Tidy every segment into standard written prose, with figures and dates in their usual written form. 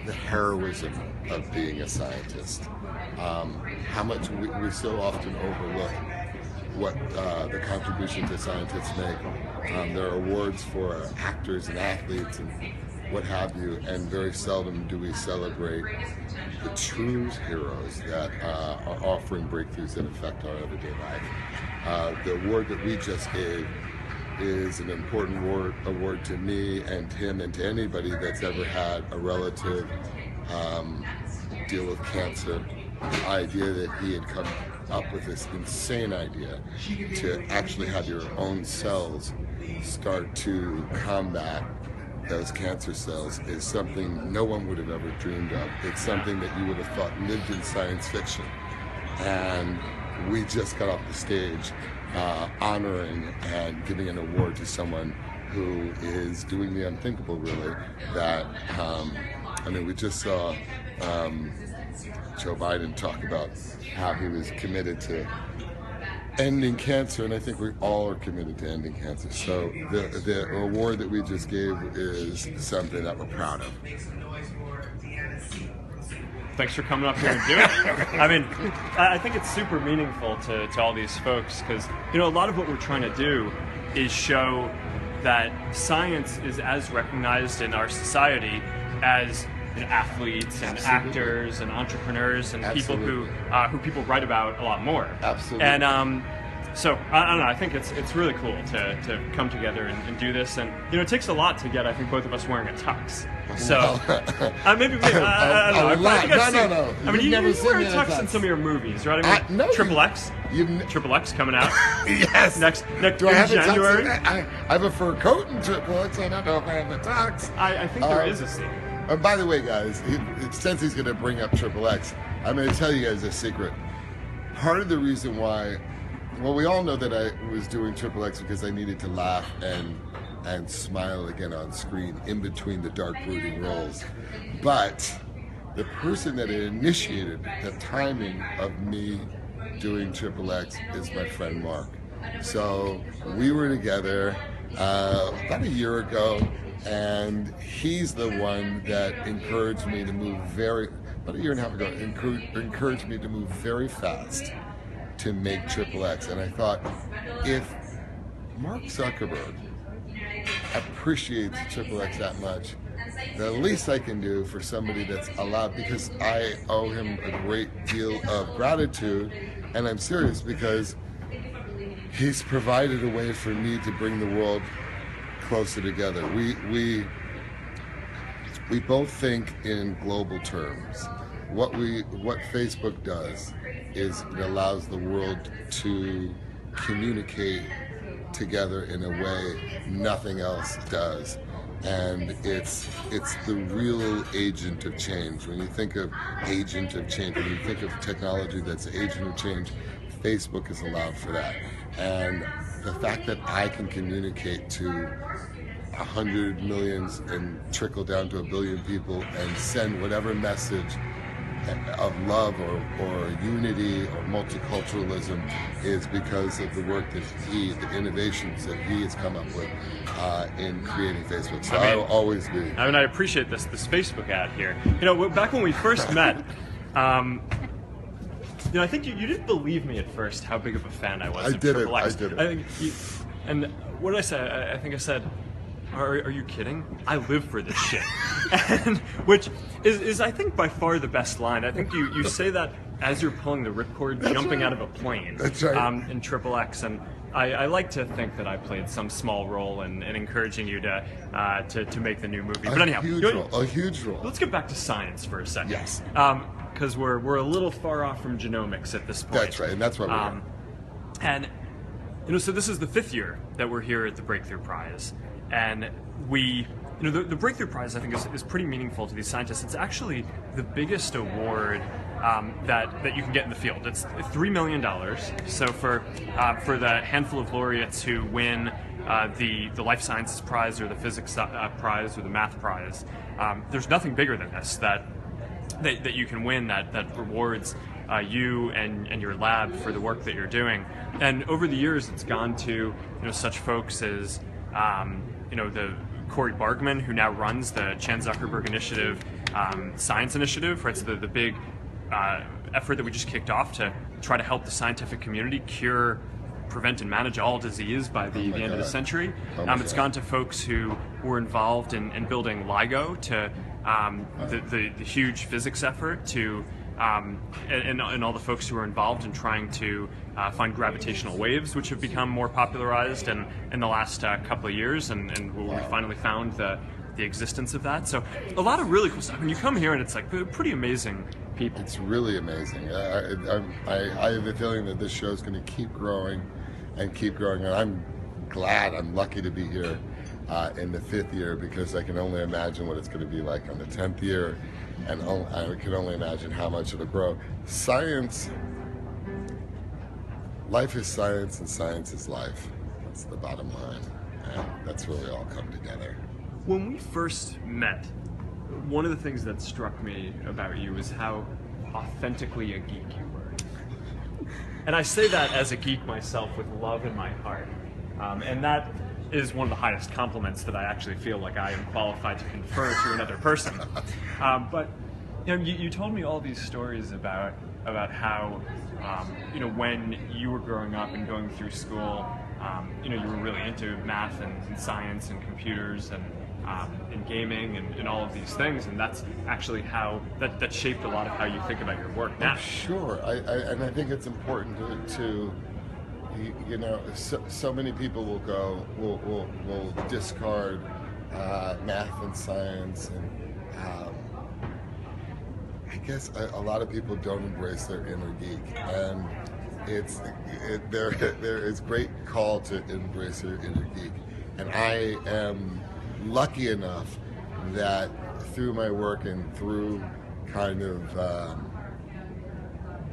the heroism of being a scientist. How much we so often overlook what the contributions that scientists make. There are awards for actors and athletes and what have you, and very seldom do we celebrate the true heroes that are offering breakthroughs that affect our everyday life. The award that we just gave is an important award to me and to him and to anybody that's ever had a relative deal with cancer. The idea that he had come up with this insane idea to actually have your own cells start to combat those cancer cells is something no one would have ever dreamed of. It's something that you would have thought lived in science fiction. And we just got off the stage honoring and giving an award to someone who is doing the unthinkable, really. That, we just saw Joe Biden talk about how he was committed to ending cancer, and I think we all are committed to ending cancer. So the award that we just gave is something that we're proud of. Thanks for coming up here and doing it. I mean, I think it's super meaningful to all these folks because, a lot of what we're trying to do is show that science is as recognized in our society as athletes and actors and entrepreneurs and people who people write about a lot more. Absolutely. And so I don't know. I think it's really cool to come together and do this. And it takes a lot to get, I think, both of us wearing a tux. So maybe I don't know. No. I mean, you wear a tux in some of your movies, right? I mean, no, Triple X. Triple X coming out. Yes. Next Do I have January. I have a fur coat in Triple X. I don't know if I have a tux. I think there is a scene. And by the way, guys, since he's going to bring up Triple X, I'm going to tell you guys a secret. Part of the reason why, we all know that I was doing Triple X because I needed to laugh and smile again on screen in between the dark, brooding roles. But the person that initiated the timing of me doing Triple X is my friend Mark. So we were together about a year ago. And he's the one that encouraged me to move about a year and a half ago, encouraged me to move very fast to make Triple X. And I thought, if Mark Zuckerberg appreciates Triple X that much, the least I can do for somebody that's allowed, because I owe him a great deal of gratitude, and I'm serious, because he's provided a way for me to bring the world closer together. We both think in global terms. What Facebook does is it allows the world to communicate together in a way nothing else does. And it's the real agent of change. When you think of agent of change, when you think of technology that's an agent of change, Facebook has allowed for that. And the fact that I can communicate to 100 million and trickle down to 1 billion people and send whatever message of love or unity or multiculturalism is because of the work that the innovations that he has come up with in creating Facebook. So I will always be. I mean, I appreciate this Facebook ad here. Back when we first met, I think you didn't believe me at first how big of a fan I was of Triple X. I did it. I think and what did I say? I think I said, are you kidding? I live for this shit. And which is I think by far the best line. I think you say that as you're pulling the ripcord, jumping out of a plane. That's right. In Triple X. And I like to think that I played some small role in encouraging you to make the new movie. But anyhow, a huge role. Let's get back to science for a second. Yes. Because we're a little far off from genomics at this point. That's right, and that's why we're here. And so this is the 5th year that we're here at the Breakthrough Prize, and the Breakthrough Prize I think is pretty meaningful to these scientists. It's actually the biggest award that you can get in the field. It's $3 million. So for the handful of laureates who win the Life Sciences Prize or the Physics Prize or the Math Prize, there's nothing bigger than this that you can win that rewards you and your lab for the work that you're doing. And over the years, it's gone to such folks as the Corey Bargman, who now runs the Chan Zuckerberg Initiative science initiative, right? So the big effort that we just kicked off to try to help the scientific community cure, prevent, and manage all disease by the end of the century. It's gone to folks who were involved in building LIGO, to the huge physics effort, to and all the folks who were involved in trying to find gravitational waves, which have become more popularized in the last couple of years, and we finally found the existence of that. So a lot of really cool stuff. When you come here, and it's like pretty amazing people. It's really amazing. I have a feeling that this show is going to keep growing and keep growing, and I'm glad, I'm lucky to be here in the 5th year, because I can only imagine what it's going to be like on the 10th year, and I can only imagine how much it'll grow. Science, life is science, and science is life. That's the bottom line, and that's where we all come together. When we first met, one of the things that struck me about you is how authentically a geek you were. And I say that as a geek myself, with love in my heart. And that is one of the highest compliments that I actually feel like I am qualified to confer to another person. But you told me all these stories about how when you were growing up and going through school, you were really into math and science and computers and gaming and all of these things, and that's actually how that shaped a lot of how you think about your work now. Sure, and I think it's important to so many people will discard math and science, and I guess a lot of people don't embrace their inner geek, and there is great call to embrace your inner geek, and I am lucky enough that through my work and through kind of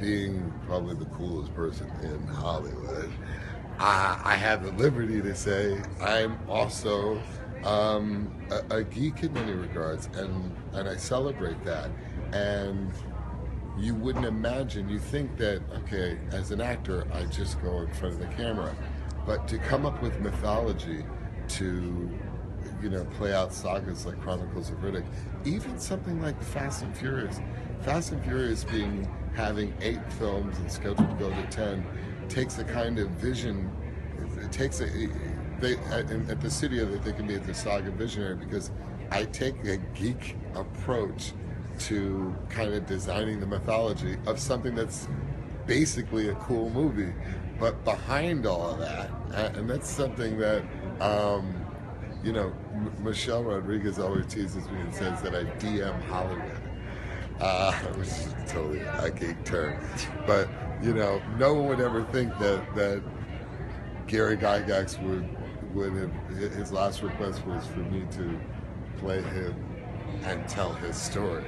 being probably the coolest person in Hollywood, I have the liberty to say I'm also a geek in many regards, and I celebrate that. And you wouldn't imagine, you think that, okay, as an actor, I just go in front of the camera, but to come up with mythology, to play out sagas like Chronicles of Riddick, even something like Fast and Furious. Fast and Furious having 8 films and scheduled to go to 10, takes a kind of vision. It takes at the studio that they can be at the saga visionary, because I take a geek approach to kind of designing the mythology of something that's basically a cool movie, but behind all of that, and that's something that Michelle Rodriguez always teases me and says that I DM Hollywood, which is totally a geek term. But no one would ever think that Gary Gygax would have, his last request was for me to play him and tell his story.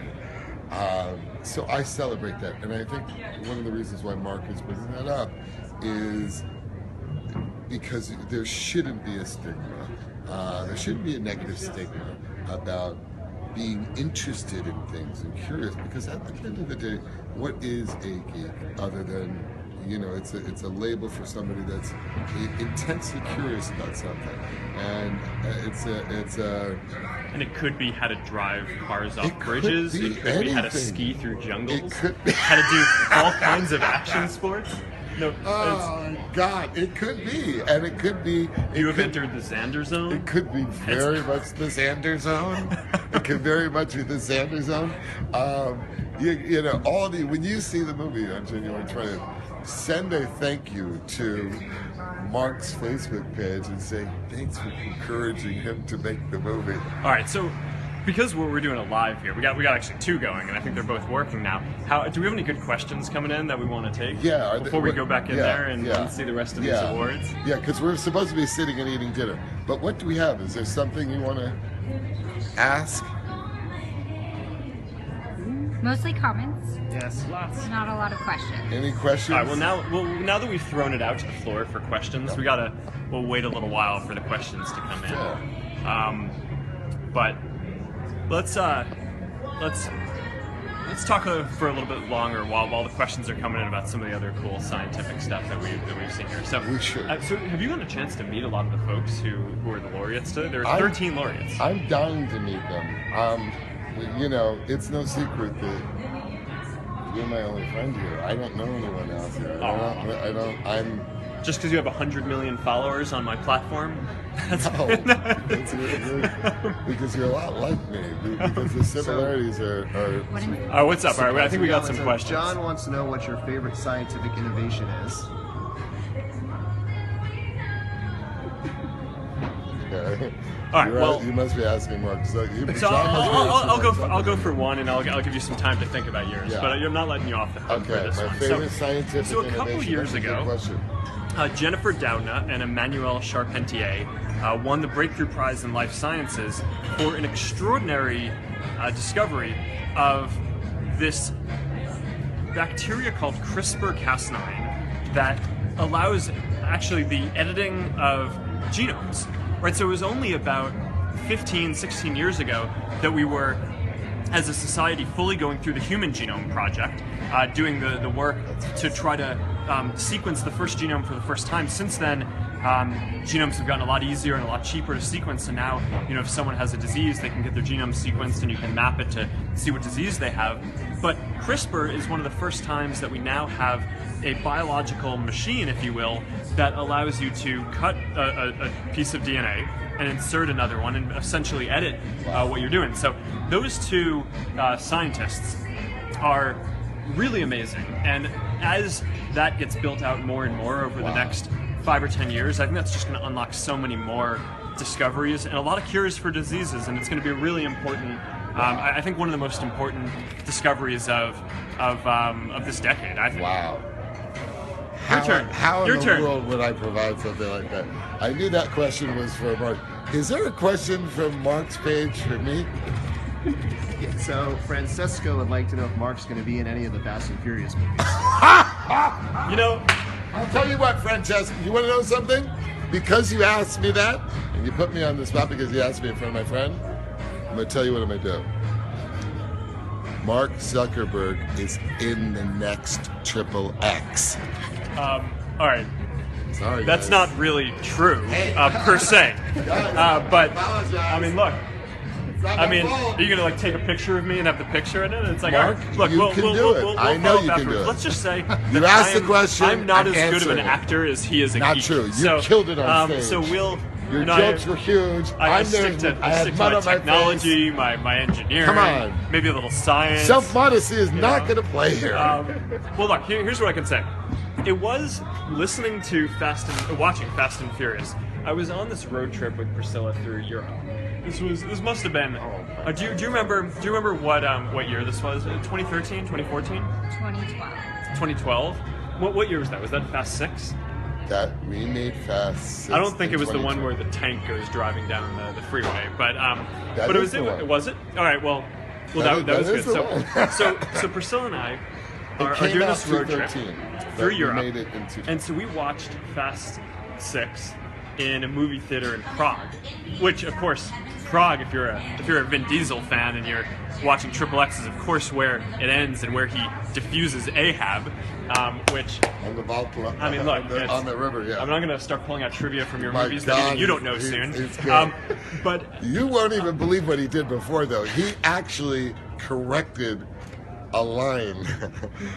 So I celebrate that, and I think one of the reasons why Mark is bringing that up is because there shouldn't be a stigma. There shouldn't be a negative stigma about being interested in things and curious, because at the end of the day, what is a geek other than, it's a label for somebody that's intensely curious about something, and and it could be how to drive cars off bridges. It could be how to ski through jungles. It could be how to do all kinds of action sports. No, oh God, it could be, and it could be. You have entered the Xander zone. It could be very much the Xander zone. It could very much be the Xander zone. When you see the movie on January 20th, send a thank you to Mark's Facebook page and say thanks for encouraging him to make the movie. All right, so because we're doing it live here, we got actually 2 going, and I think they're both working now. Do we have any good questions coming in that we want to take? Yeah. Before we go back in there and see the rest of these awards? Yeah, because we're supposed to be sitting and eating dinner. But what do we have? Is there something you want to ask? Mostly comments. Yes, lots. Not a lot of questions. Any questions? All right. Well, now that we've thrown it out to the floor for questions, we'll wait a little while for the questions to come in. Yeah. But let's talk for a little bit longer while the questions are coming in about some of the other cool scientific stuff that we've seen here. So we should. So have you gotten a chance to meet a lot of the folks who are the laureates today? There are 13 laureates. I'm dying to meet them. you know, it's no secret that you're my only friend here. I don't know anyone else here. I'm Just because you have 100 million followers on my platform? because you're a lot like me. Because the similarities are. What's up? All right, I think we got some questions. John wants to know what your favorite scientific innovation is. All right, well, you must be asking Mark. So I'll go for one, and I'll give you some time to think about yours. Yeah. But I'm not letting you off the hook for Okay, this my one. favorite scientific so a couple innovation. years That's a good ago, question. Jennifer Doudna and Emmanuel Charpentier won the Breakthrough Prize in Life Sciences for an extraordinary discovery of this bacteria called CRISPR-Cas9 that allows actually the editing of genomes. Right, so it was only about 15, 16 years ago that we were, as a society, fully going through the Human Genome Project, doing the work to try to sequence the first genome for the first time. Since then, genomes have gotten a lot easier and a lot cheaper to sequence, and now, you know, if someone has a disease, they can get their genome sequenced and you can map it to see what disease they have. But CRISPR is one of the first times that we now have a biological machine, if you will, that allows you to cut a piece of DNA and insert another one and essentially edit what you're doing. So those two scientists are really amazing. And as that gets built out more and more over the next 5 or 10 years, I think that's just going to unlock so many more discoveries and a lot of cures for diseases, and it's going to be really important. I think one of the most important discoveries of this decade. I think. Wow. Your turn. How Your in the turn. world would I provide something like that? I knew that question was for Mark. Is there a question from Mark's page for me? So Francesco would like to know if Mark's going to be in any of the Fast and Furious movies. You know, I'll tell you what, Francesca, you want to know something? Because you asked me that, and you put me on the spot because you asked me in front of my friend, I'm going to tell you what I'm going to do. Mark Zuckerberg is in the next Triple X. all right. Sorry, That's guys. not really true, per se. But I mean, look. It's not I my mean, fault. are you gonna like take a picture of me and have the picture in it? And it's like, Mark, all right, look, you we'll, can we'll, do we'll, it. we'll, I we'll know follow you up can do afterwards. it. Let's just say You that asked the question, I'm not I'm as good of an answering. actor as he is a Not geek. true. You So, killed it on stage. So we'll. Your you know, jokes were huge. I I'm stick there. to, I I had stick to mud my on my face. technology, my engineering. Come on. Maybe a little science. Self-modesty is not know? going to play here. Well, look. Here's what I can say. It was listening to watching Fast and Furious. I was on this road trip with Priscilla through Europe. This must have been. Do you remember what year this was? 2013, 2014, 2012. 2012. What year was that? Was that Fast 6? That we made Fast. I don't think it was the 2020. one where the tank goes driving down the freeway, but That but it is was the one. Was it? All right. Well, that was is good. the So Priscilla and I are It came doing out this road trip 2013, through but we Europe, made it in 2012. and so we watched Fast 6 in a movie theater in Prague, which of course Prague, if you're a Vin Diesel fan and you're watching Triple X, is of course where it ends and where he diffuses Ahab, which On the Valkyla. I mean, look, it's- on the river, yeah. I'm not going to start pulling out trivia from your My movies that God, even you don't know he's- soon. he's good. But You won't even believe what he did before, though. He actually corrected a line.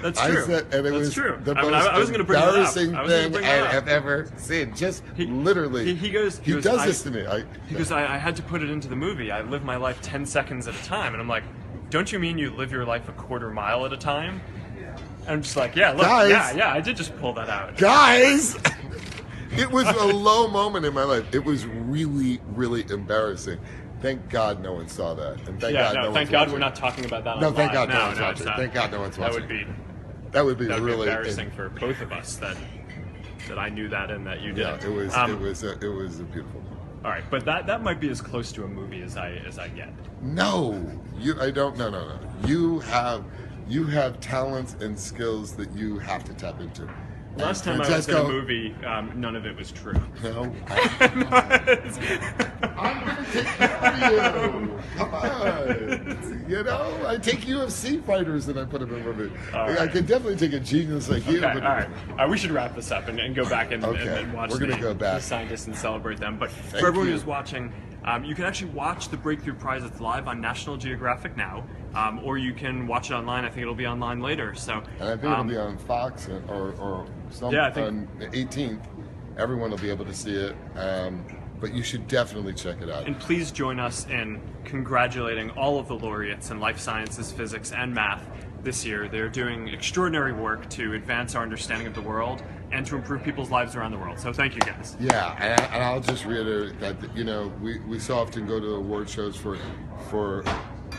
That's I true. said, and it That's was true. the I mean, most I was gonna bring that up. embarrassing I was gonna thing bring I that up. have ever seen. Just He- literally. he goes- He goes, does this to me. he goes, I had to put it into the movie. I live my life 10 seconds at a time. And I'm like, don't you mean you live your life a quarter mile at a time? And I'm just like, yeah, look, Guys. yeah, I did just pull that out. Guys! It was a low moment in my life. It was really, really embarrassing. Thank God no one saw that. And thank God no thank one's God watching. we're not talking about that on No, thank live. God no one's it's watching. not. Thank God no one's That watching. would be That would be really embarrassing for both of us that I knew that and that you Yeah, didn't. it was a beautiful moment. All right, but that might be as close to a movie as I get. No, I don't. No. You have talents and skills that you have to tap into. Last time I was in a movie, none of it was true. No, I'm gonna take care of you. Come on, you know, I take UFC fighters and I put them in a movie. right. I could definitely take a genius like you. Okay, but all right. We should wrap this up and go back and Okay, watch we're gonna go back. the scientists and celebrate them. But Thank for everyone you. who's watching, You can actually watch the Breakthrough Prize. It's live on National Geographic now, or you can watch it online. I think it'll be online later. So, And I think it'll be on Fox or some, Yeah, I think- on the 18th. Everyone will be able to see it. But you should definitely check it out. and please join us in congratulating all of the laureates in life sciences, physics, and math this year. They're doing extraordinary work to advance our understanding of the world and to improve people's lives around the world. So thank you, guys. Yeah, and I'll just reiterate that, you know, we so often go to award shows for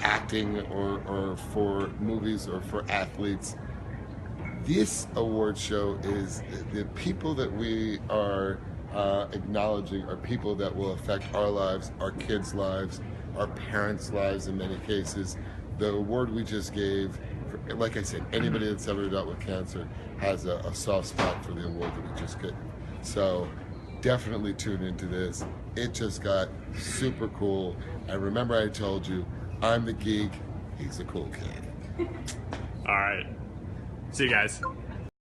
acting or for movies or for athletes. This award show is the people that we are acknowledging are people that will affect our lives, our kids' lives, our parents' lives in many cases. The award we just gave, like I said, anybody that's ever dealt with cancer has a soft spot for the award that we just get. So definitely tune into this. It just got super cool. And remember I told you, I'm the geek, he's the cool kid. All right. See you guys.